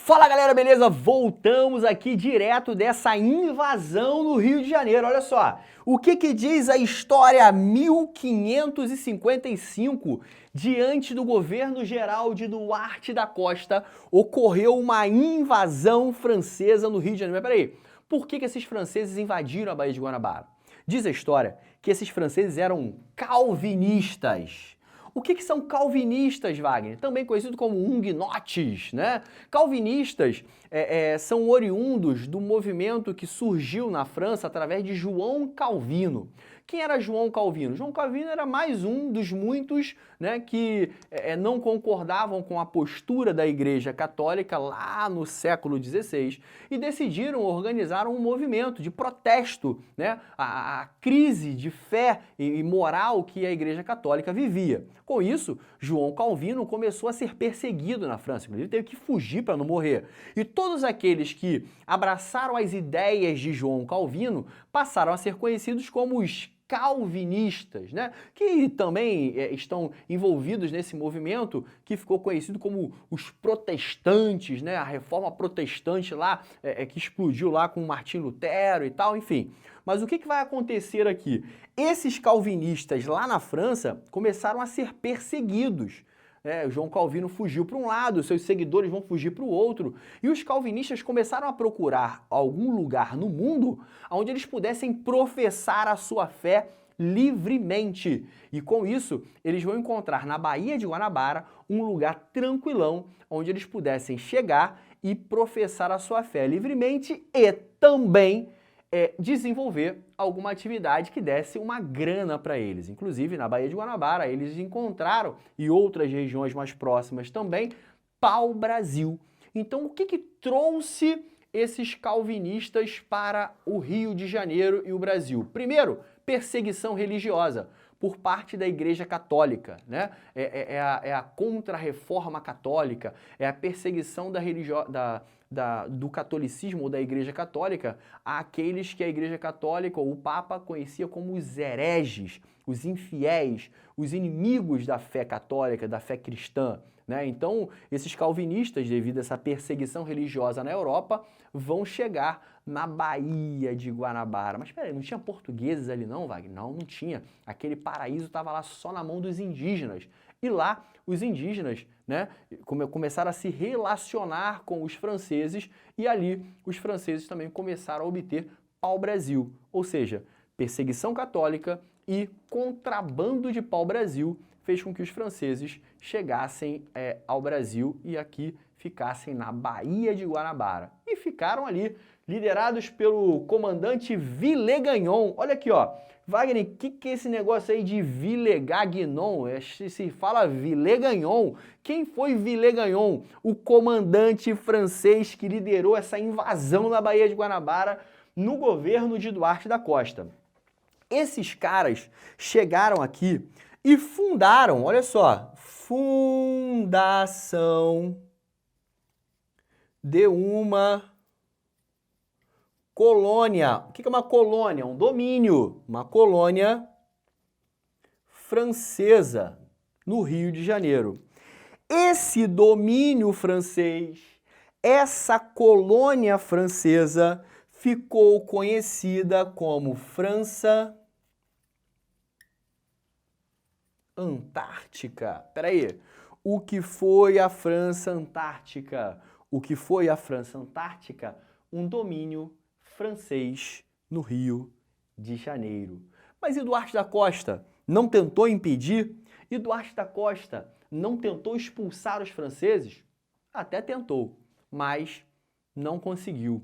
Fala galera, beleza? Voltamos aqui direto dessa invasão no Rio de Janeiro. Olha só, o que diz a história 1555? Diante do governo geral de Duarte da Costa, ocorreu uma invasão francesa no Rio de Janeiro. Mas peraí, por que esses franceses invadiram a Baía de Guanabara? Diz a história que esses franceses eram calvinistas. O que são calvinistas, Wagner? Também conhecido como huguenotes, né? Calvinistas são oriundos do movimento que surgiu na França através de João Calvino. Quem era João Calvino? João Calvino era mais um dos muitos, né, que não concordavam com a postura da Igreja Católica lá no século XVI e decidiram organizar um movimento de protesto, né, à crise de fé e moral que a Igreja Católica vivia. Com isso, João Calvino começou a ser perseguido na França, ele teve que fugir para não morrer. E todos aqueles que abraçaram as ideias de João Calvino passaram a ser conhecidos como os calvinistas, né? Que também estão envolvidos nesse movimento que ficou conhecido como os protestantes, né? A reforma protestante lá, que explodiu lá com Martim Lutero e tal, enfim. Mas o que vai acontecer aqui? Esses calvinistas lá na França começaram a ser perseguidos. João Calvino fugiu para um lado, seus seguidores vão fugir para o outro, e os calvinistas começaram a procurar algum lugar no mundo onde eles pudessem professar a sua fé livremente. E com isso, eles vão encontrar na Baía de Guanabara um lugar tranquilão onde eles pudessem chegar e professar a sua fé livremente e também desenvolver alguma atividade que desse uma grana para eles. Inclusive, na Baía de Guanabara, eles encontraram, e outras regiões mais próximas também, pau-brasil. Então, o que trouxe esses calvinistas para o Rio de Janeiro e o Brasil? Primeiro, perseguição religiosa por parte da Igreja Católica, né? É a contra-reforma católica, é a perseguição do catolicismo ou da Igreja Católica àqueles que a Igreja Católica ou o Papa conhecia como os hereges, os infiéis, os inimigos da fé católica, da fé cristã, né? Então, esses calvinistas, devido a essa perseguição religiosa na Europa, vão chegar na Baía de Guanabara. Mas peraí, não tinha portugueses ali não, Wagner? Não tinha. Aquele paraíso estava lá só na mão dos indígenas. E lá, os indígenas, né, começaram a se relacionar com os franceses e ali os franceses também começaram a obter pau-brasil, ou seja, perseguição católica e contrabando de pau-brasil fez com que os franceses chegassem ao Brasil e aqui ficassem na Baía de Guanabara. E ficaram ali, liderados pelo comandante Villegagnon. Olha aqui, ó. Wagner, o que é esse negócio aí de Villegagnon? Se fala Villegagnon. Quem foi Villegagnon? O comandante francês que liderou essa invasão na Baía de Guanabara no governo de Duarte da Costa. Esses caras chegaram aqui e fundaram, olha só, fundação de uma colônia. O que é uma colônia? Um domínio. Uma colônia francesa no Rio de Janeiro. Esse domínio francês, essa colônia francesa, ficou conhecida como França Antártica. Peraí, o que foi a França Antártica? O que foi a França Antártica? Um domínio francês no Rio de Janeiro. Mas Duarte da Costa não tentou impedir? Duarte da Costa não tentou expulsar os franceses? Até tentou, mas não conseguiu.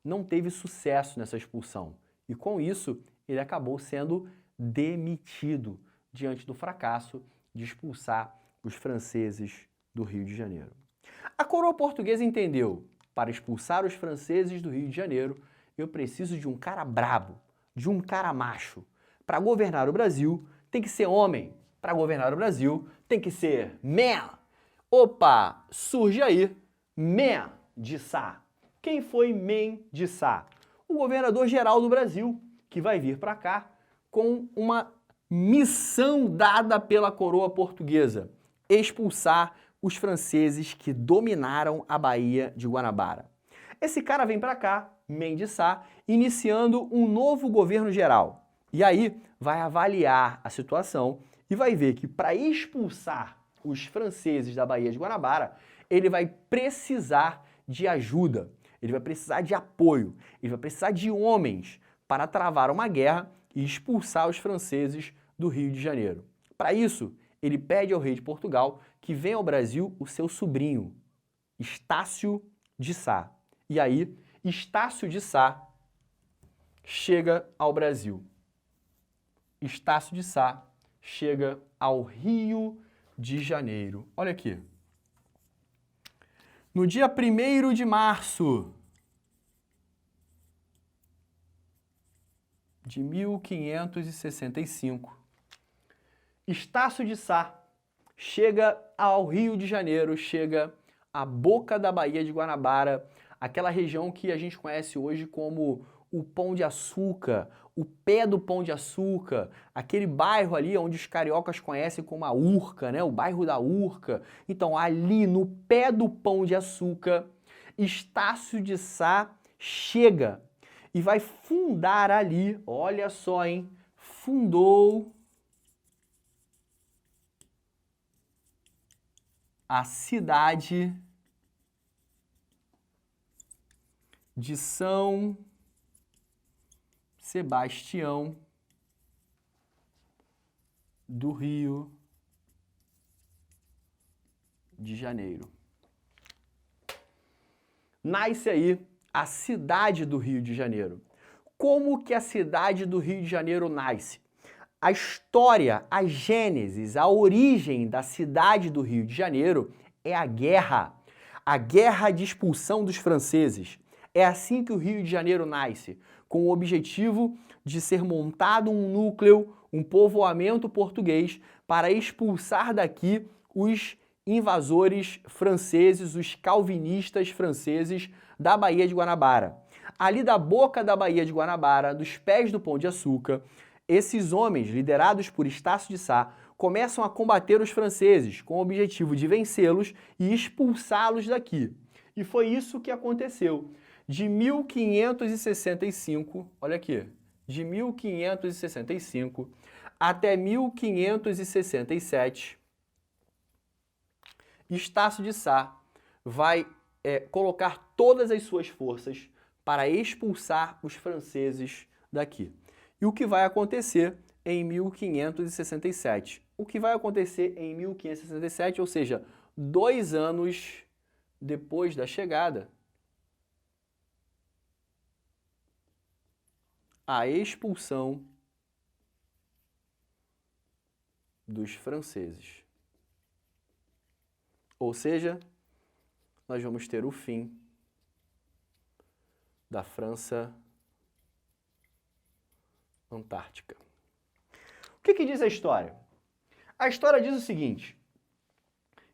Não teve sucesso nessa expulsão. E com isso, ele acabou sendo demitido diante do fracasso de expulsar os franceses do Rio de Janeiro. A coroa portuguesa entendeu, para expulsar os franceses do Rio de Janeiro, eu preciso de um cara brabo, de um cara macho. Para governar o Brasil, tem que ser homem. Para governar o Brasil, tem que ser man. Opa, surge aí Man de Sá. Quem foi Man de Sá? O governador-geral do Brasil, que vai vir para cá com uma missão dada pela coroa portuguesa: expulsar os franceses que dominaram a Baía de Guanabara. Esse cara vem para cá, Mendes Sá, iniciando um novo governo geral. E aí vai avaliar a situação e vai ver que para expulsar os franceses da Baía de Guanabara, ele vai precisar de ajuda, ele vai precisar de apoio, ele vai precisar de homens para travar uma guerra e expulsar os franceses do Rio de Janeiro. Para isso, ele pede ao rei de Portugal que venha ao Brasil o seu sobrinho, Estácio de Sá. E aí, Estácio de Sá chega ao Brasil. Estácio de Sá chega ao Rio de Janeiro. Olha aqui. No dia 1º de março de 1565, Estácio de Sá chega ao Rio de Janeiro, chega à boca da Baía de Guanabara, aquela região que a gente conhece hoje como o Pão de Açúcar, o pé do Pão de Açúcar, aquele bairro ali onde os cariocas conhecem como a Urca, né? O bairro da Urca. Então, ali no pé do Pão de Açúcar, Estácio de Sá chega e vai fundar ali, olha só, hein? Fundou a cidade de São Sebastião do Rio de Janeiro. Nasce aí a cidade do Rio de Janeiro. Como que a cidade do Rio de Janeiro nasce? A história, a gênesis, a origem da cidade do Rio de Janeiro é a guerra de expulsão dos franceses. É assim que o Rio de Janeiro nasce, com o objetivo de ser montado um núcleo, um povoamento português para expulsar daqui os invasores franceses, os calvinistas franceses da Baía de Guanabara. Ali da boca da Baía de Guanabara, dos pés do Pão de Açúcar, esses homens, liderados por Estácio de Sá, começam a combater os franceses com o objetivo de vencê-los e expulsá-los daqui. E foi isso que aconteceu. De 1565, olha aqui, de 1565 até 1567, Estácio de Sá vai colocar todas as suas forças para expulsar os franceses daqui. E o que vai acontecer em 1567? O que vai acontecer em 1567, ou seja, 2 anos depois da chegada, a expulsão dos franceses. Ou seja, nós vamos ter o fim da França Antártica. O que diz a história? A história diz o seguinte,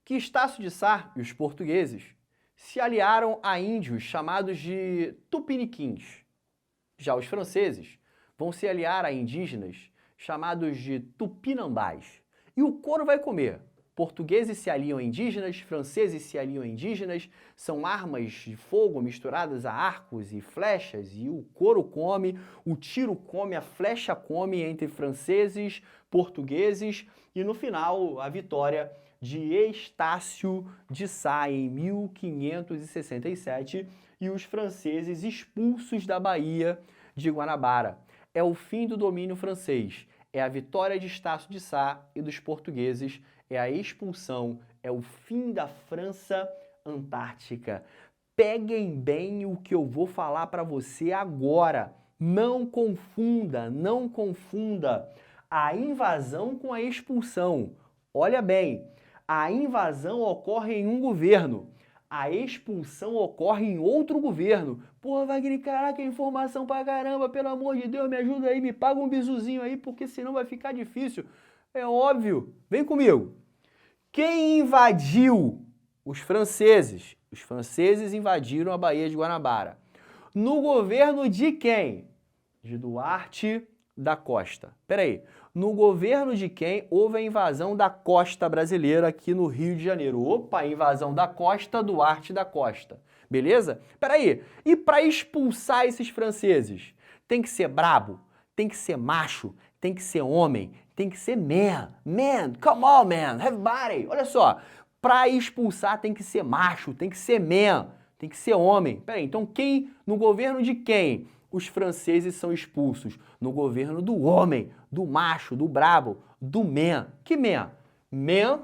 que Estácio de Sá e os portugueses se aliaram a índios chamados de tupiniquins. Já os franceses vão se aliar a indígenas chamados de tupinambás. E o couro vai comer. Portugueses se aliam a indígenas, franceses se aliam a indígenas, são armas de fogo misturadas a arcos e flechas, e o couro come, o tiro come, a flecha come entre franceses, portugueses, e no final a vitória de Estácio de Sá em 1567 e os franceses expulsos da Baía de Guanabara. É o fim do domínio francês, é a vitória de Estácio de Sá e dos portugueses, é a expulsão, é o fim da França Antártica. Peguem bem o que eu vou falar para você agora. Não confunda a invasão com a expulsão. Olha bem, a invasão ocorre em um governo, a expulsão ocorre em outro governo. Porra, Wagner, caraca, informação pra caramba, pelo amor de Deus, me ajuda aí, me paga um bisuzinho aí, porque senão vai ficar difícil. É óbvio, vem comigo. Quem invadiu? Os franceses. Os franceses invadiram a Baía de Guanabara. No governo de quem? De Duarte da Costa. Peraí, no governo de quem houve a invasão da costa brasileira aqui no Rio de Janeiro? Opa, invasão da costa, Duarte da Costa. Beleza? Peraí, e para expulsar esses franceses? Tem que ser brabo, tem que ser macho, tem que ser homem, tem que ser man. Man, come on, man, everybody. Olha só, para expulsar tem que ser macho, tem que ser man, tem que ser homem. Peraí, então quem, no governo de quem os franceses são expulsos? No governo do homem, do macho, do brabo, do man. Que man? Man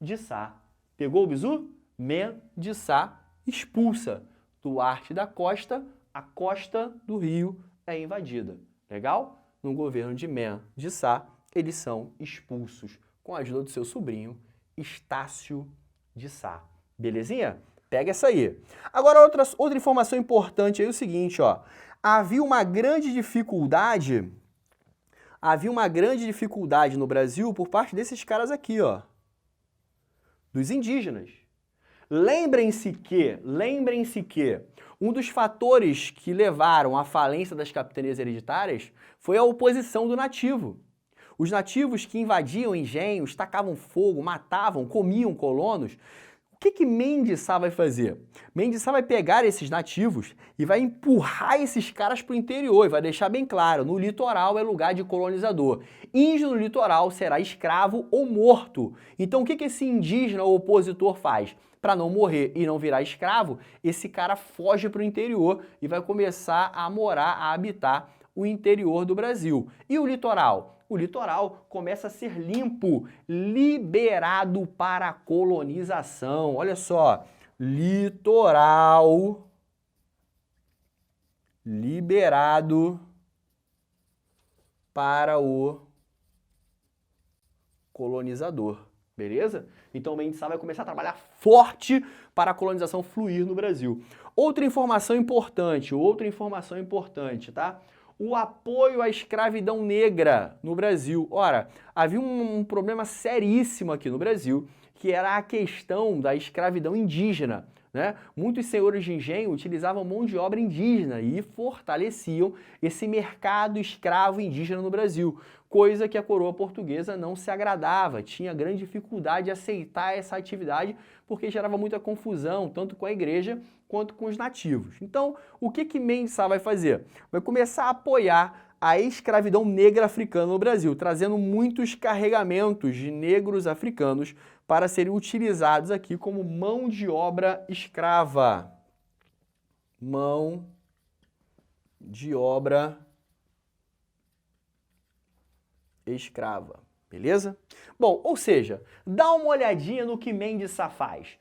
de Sá. Pegou o bizu? Man de Sá expulsa Duarte da Costa, a costa do Rio é invadida. Legal? No governo de Man de Sá, eles são expulsos com a ajuda do seu sobrinho, Estácio de Sá. Belezinha? Pega essa aí. Agora, outra informação importante aí é o seguinte, ó. Havia uma grande dificuldade no Brasil por parte desses caras aqui, ó, dos indígenas. Lembrem-se que um dos fatores que levaram à falência das capitanias hereditárias foi a oposição do nativo. Os nativos que invadiam engenhos, tacavam fogo, matavam, comiam colonos. O que Mendes Sá vai fazer? Mendes Sá vai pegar esses nativos e vai empurrar esses caras para o interior e vai deixar bem claro, no litoral é lugar de colonizador. Índio no litoral será escravo ou morto. Então o que esse indígena ou opositor faz? Para não morrer e não virar escravo, esse cara foge para o interior e vai começar a morar, a habitar o interior do Brasil. E o litoral? O litoral começa a ser limpo, liberado para a colonização. Olha só, litoral liberado para o colonizador. Beleza? Então o Mendes Sá vai começar a trabalhar forte para a colonização fluir no Brasil. Outra informação importante, tá? O apoio à escravidão negra no Brasil. Ora, havia um problema seríssimo aqui no Brasil, que era a questão da escravidão indígena, né? Muitos senhores de engenho utilizavam mão de obra indígena e fortaleciam esse mercado escravo indígena no Brasil, coisa que a coroa portuguesa não se agradava, tinha grande dificuldade de aceitar essa atividade porque gerava muita confusão, tanto com a igreja quanto com os nativos. Então, o que Mendes Sá vai fazer? Vai começar a apoiar a escravidão negra africana no Brasil, trazendo muitos carregamentos de negros africanos para serem utilizados aqui como mão de obra escrava. Mão de obra escrava, beleza? Bom, ou seja, dá uma olhadinha no que Mendes Sá faz.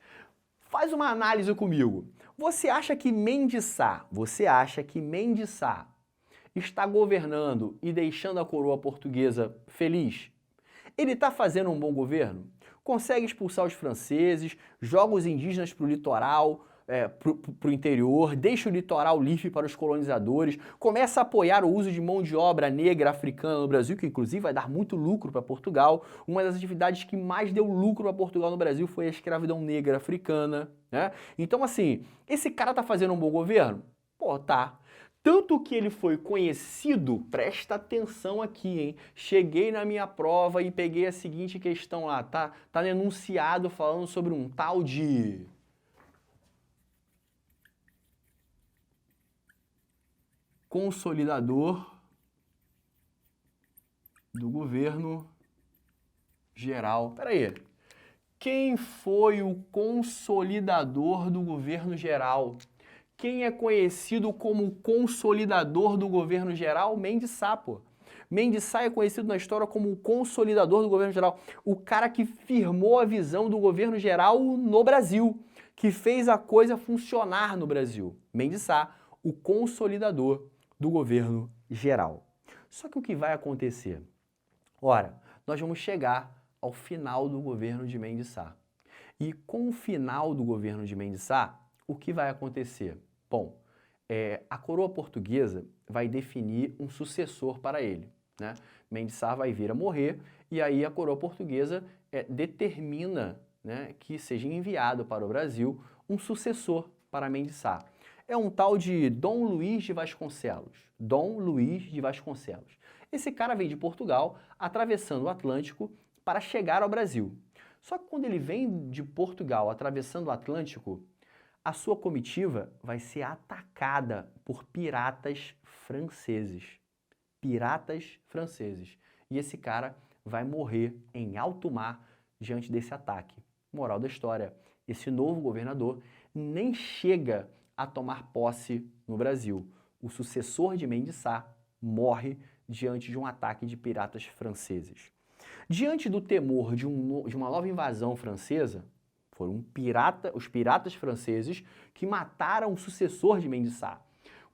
Faz uma análise comigo. Você acha que Mendes Sá está governando e deixando a coroa portuguesa feliz? Ele está fazendo um bom governo? Consegue expulsar os franceses, joga os indígenas para o litoral, para o interior, deixa o litoral livre para os colonizadores, começa a apoiar o uso de mão de obra negra africana no Brasil, que inclusive vai dar muito lucro para Portugal. Uma das atividades que mais deu lucro para Portugal no Brasil foi a escravidão negra africana, né? Então, assim, esse cara tá fazendo um bom governo? Pô, tá. Tanto que ele foi conhecido, presta atenção aqui, hein? Cheguei na minha prova e peguei a seguinte questão lá, tá no enunciado falando sobre um tal de consolidador do governo geral. Pera aí. Quem foi o consolidador do governo geral? Quem é conhecido como consolidador do governo geral? Mendes Sá, pô. Mendes Sá é conhecido na história como o consolidador do governo geral. O cara que firmou a visão do governo geral no Brasil, que fez a coisa funcionar no Brasil. Mendes Sá, o consolidador do governo geral. Só que o que vai acontecer? Ora, nós vamos chegar ao final do governo de Mendes Sá. E com o final do governo de Mendes Sá, o que vai acontecer? Bom, a coroa portuguesa vai definir um sucessor para ele, né? Mendes Sá vai vir a morrer e aí a coroa portuguesa determina, né, que seja enviado para o Brasil um sucessor para Mendes Sá. É um tal de Dom Luís de Vasconcelos. Dom Luís de Vasconcelos. Esse cara veio de Portugal, atravessando o Atlântico para chegar ao Brasil. Só que quando ele vem de Portugal, atravessando o Atlântico, a sua comitiva vai ser atacada por piratas franceses. Piratas franceses. E esse cara vai morrer em alto mar diante desse ataque. Moral da história, esse novo governador nem chega a tomar posse no Brasil. O sucessor de Mendes Sá morre diante de um ataque de piratas franceses. Diante do temor de uma nova invasão francesa, foram os piratas franceses que mataram o sucessor de Mendes Sá.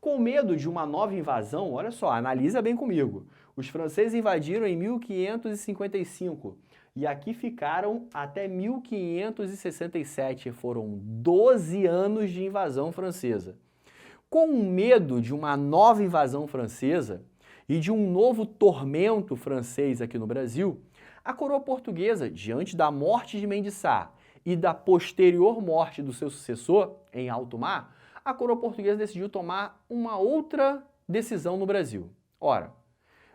Com medo de uma nova invasão, olha só, analisa bem comigo. Os franceses invadiram em 1555 e aqui ficaram até 1567. Foram 12 anos de invasão francesa. Com medo de uma nova invasão francesa e de um novo tormento francês aqui no Brasil, a coroa portuguesa, diante da morte de Mendes Sá e da posterior morte do seu sucessor em alto mar, a coroa portuguesa decidiu tomar uma outra decisão no Brasil. Ora,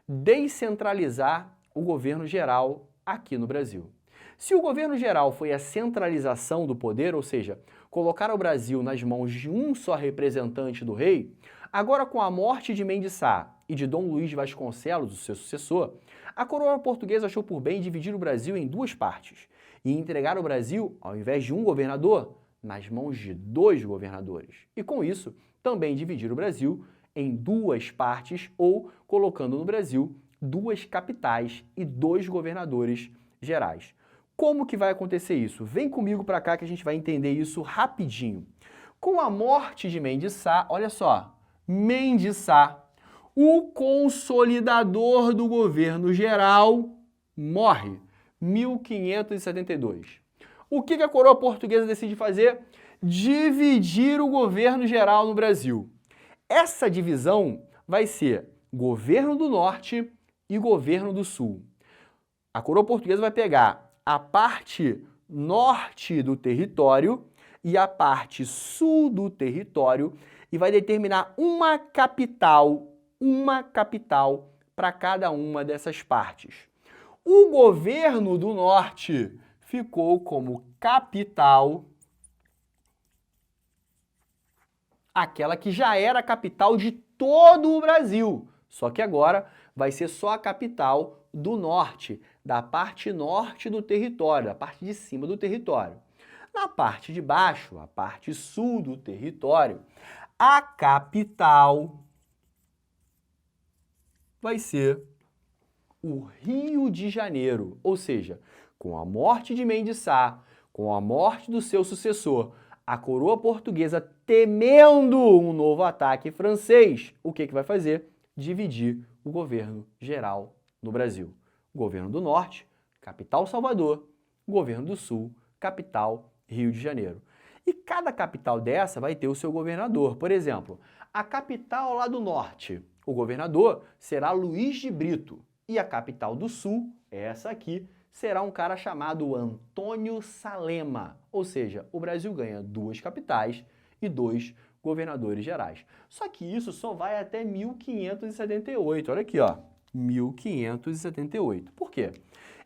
descentralizar o governo geral aqui no Brasil. Se o governo geral foi a centralização do poder, ou seja, colocar o Brasil nas mãos de um só representante do rei, agora com a morte de Mendes Sá e de Dom Luís de Vasconcelos, o seu sucessor, a coroa portuguesa achou por bem dividir o Brasil em duas partes e entregar o Brasil, ao invés de um governador, nas mãos de 2 governadores. E com isso, também dividir o Brasil em 2 partes ou colocando no Brasil 2 capitais e 2 governadores gerais. Como que vai acontecer isso? Vem comigo para cá que a gente vai entender isso rapidinho. Com a morte de Mendes Sá, olha só, Mendes Sá, o consolidador do governo geral, morre, 1572. O que a coroa portuguesa decide fazer? Dividir o governo geral no Brasil. Essa divisão vai ser governo do Norte e governo do Sul. A coroa portuguesa vai pegar a parte norte do território e a parte sul do território e vai determinar uma capital para cada uma dessas partes. O governo do Norte ficou como capital aquela que já era a capital de todo o Brasil, só que agora vai ser só a capital do Norte, da parte norte do território, da parte de cima do território. Na parte de baixo, a parte sul do território, a capital vai ser o Rio de Janeiro, ou seja, com a morte de Mendes Sá, com a morte do seu sucessor, a coroa portuguesa temendo um novo ataque francês, o que vai fazer? Dividir o governo geral no Brasil. Governo do Norte, capital Salvador, governo do Sul, capital Rio de Janeiro. E cada capital dessa vai ter o seu governador. Por exemplo, a capital lá do Norte, o governador será Luiz de Brito. E a capital do Sul, essa aqui, será um cara chamado Antônio Salema. Ou seja, o Brasil ganha 2 capitais e 2 governadores gerais. Só que isso só vai até 1578. Olha aqui, ó, 1578. Por quê?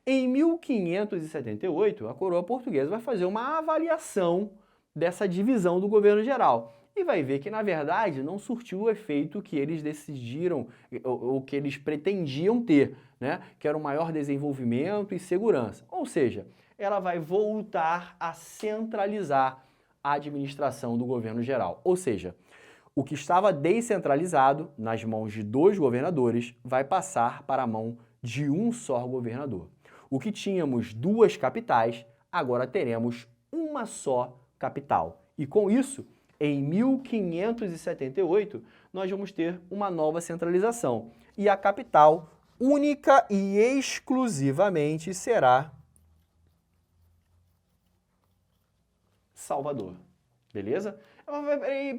Em 1578, a coroa portuguesa vai fazer uma avaliação dessa divisão do governo geral e vai ver que, na verdade, não surtiu o efeito que eles decidiram ou que eles pretendiam ter, né? Que era um maior desenvolvimento e segurança. Ou seja, ela vai voltar a centralizar a administração do governo geral. Ou seja, o que estava descentralizado nas mãos de 2 governadores vai passar para a mão de um só governador. O que tínhamos 2 capitais, agora teremos uma só capital. E com isso, em 1578, nós vamos ter uma nova centralização. E a capital, única e exclusivamente, será Salvador. Beleza?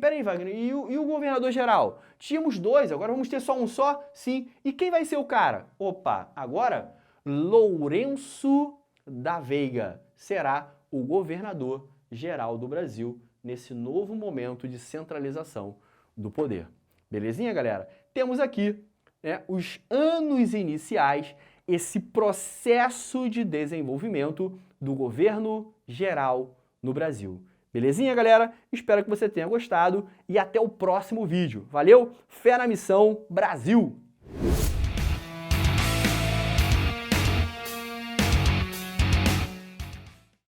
Peraí, Wagner, e o governador geral? Tínhamos 2, agora vamos ter só um só? Sim. E quem vai ser o cara? Opa, agora Lourenço da Veiga será o governador geral do Brasil nesse novo momento de centralização do poder. Belezinha, galera? Temos aqui né, os anos iniciais, esse processo de desenvolvimento do governo geral no Brasil. Belezinha, galera? Espero que você tenha gostado e até o próximo vídeo. Valeu? Fé na missão, Brasil!